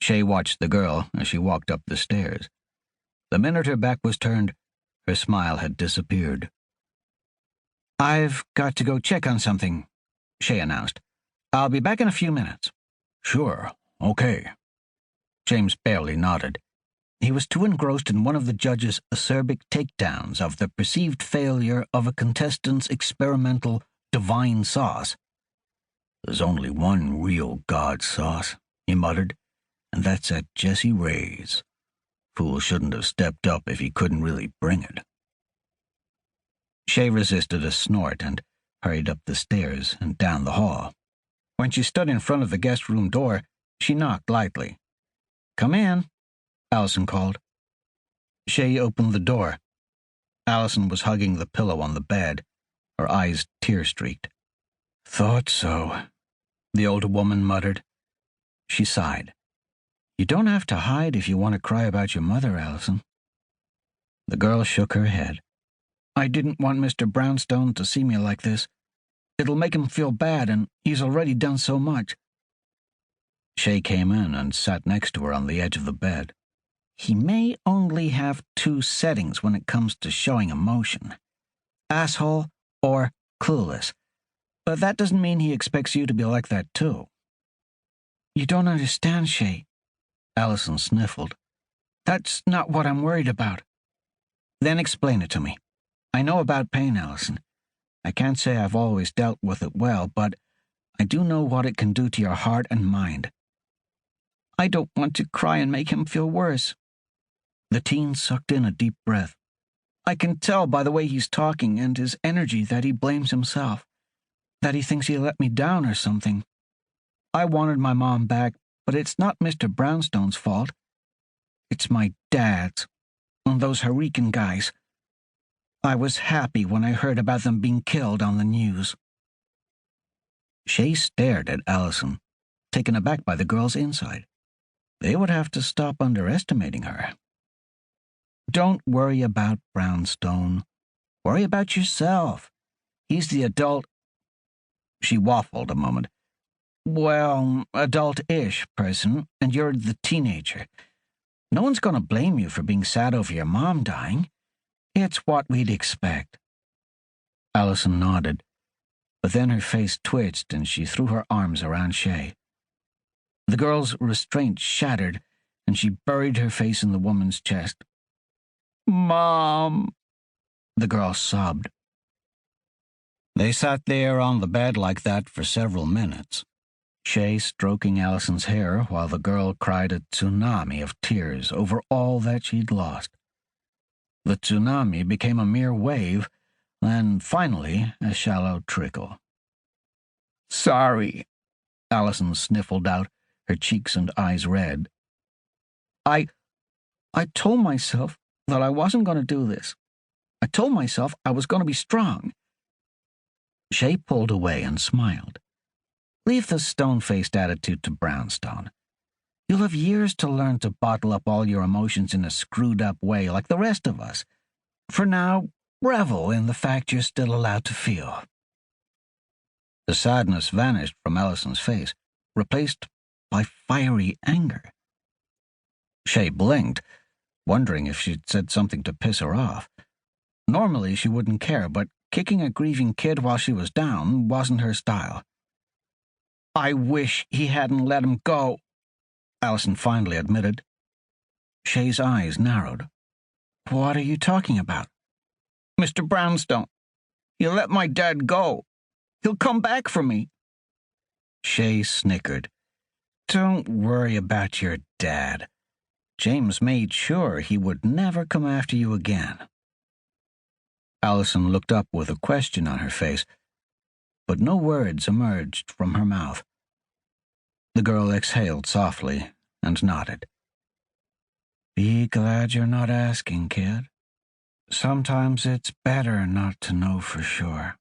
Shay watched the girl as she walked up the stairs. The minute her back was turned, her smile had disappeared. "I've got to go check on something," Shay announced. "I'll be back in a few minutes." "Sure, okay." James barely nodded. He was too engrossed in one of the judge's acerbic takedowns of the perceived failure of a contestant's experimental divine sauce. "There's only one real God sauce," he muttered, "and that's at Jessie Ray's. Fool shouldn't have stepped up if he couldn't really bring it." Shay resisted a snort and hurried up the stairs and down the hall. When she stood in front of the guest room door, she knocked lightly. "Come in," Alison called. Shay opened the door. Alison was hugging the pillow on the bed, her eyes tear-streaked. "Thought so," the older woman muttered. She sighed. "You don't have to hide if you want to cry about your mother, Alison." The girl shook her head. "I didn't want Mr. Brownstone to see me like this. It'll make him feel bad, and he's already done so much." Shay came in and sat next to her on the edge of the bed. "He may only have two settings when it comes to showing emotion: asshole or clueless. But that doesn't mean he expects you to be like that, too." "You don't understand, Shay," Alison sniffled. "That's not what I'm worried about." "Then explain it to me. I know about pain, Alison. I can't say I've always dealt with it well, but I do know what it can do to your heart and mind." "I don't want to cry and make him feel worse." The teen sucked in a deep breath. "I can tell by the way he's talking and his energy that he blames himself, that he thinks he let me down or something. I wanted my mom back, but it's not Mr. Brownstone's fault. It's my dad's, and those Hurricane guys. I was happy when I heard about them being killed on the news." Shay stared at Alison, taken aback by the girl's insight. They would have to stop underestimating her. "Don't worry about Brownstone. Worry about yourself. He's the adult—" She waffled a moment. "Well, adult-ish person, and you're the teenager. No one's going to blame you for being sad over your mom dying. It's what we'd expect." Alison nodded, but then her face twitched and she threw her arms around Shay. The girl's restraint shattered, and she buried her face in the woman's chest. "Mom," the girl sobbed. They sat there on the bed like that for several minutes, Shay stroking Alison's hair while the girl cried a tsunami of tears over all that she'd lost. The tsunami became a mere wave, then finally a shallow trickle. "Sorry," Alison sniffled out, her cheeks and eyes red. I told myself that I wasn't going to do this. I told myself I was going to be strong." Shay pulled away and smiled. "Leave the stone-faced attitude to Brownstone. You'll have years to learn to bottle up all your emotions in a screwed-up way like the rest of us. For now, revel in the fact you're still allowed to feel." The sadness vanished from Alison's face, replaced by fiery anger. Shay blinked, wondering if she'd said something to piss her off. Normally she wouldn't care, but kicking a grieving kid while she was down wasn't her style. "I wish he hadn't let him go," Alison finally admitted. Shay's eyes narrowed. "What are you talking about?" "Mr. Brownstone. He let my dad go. He'll come back for me." Shay snickered. "Don't worry about your dad. James made sure he would never come after you again." Alison looked up with a question on her face, but no words emerged from her mouth. The girl exhaled softly and nodded. "Be glad you're not asking, kid. Sometimes it's better not to know for sure."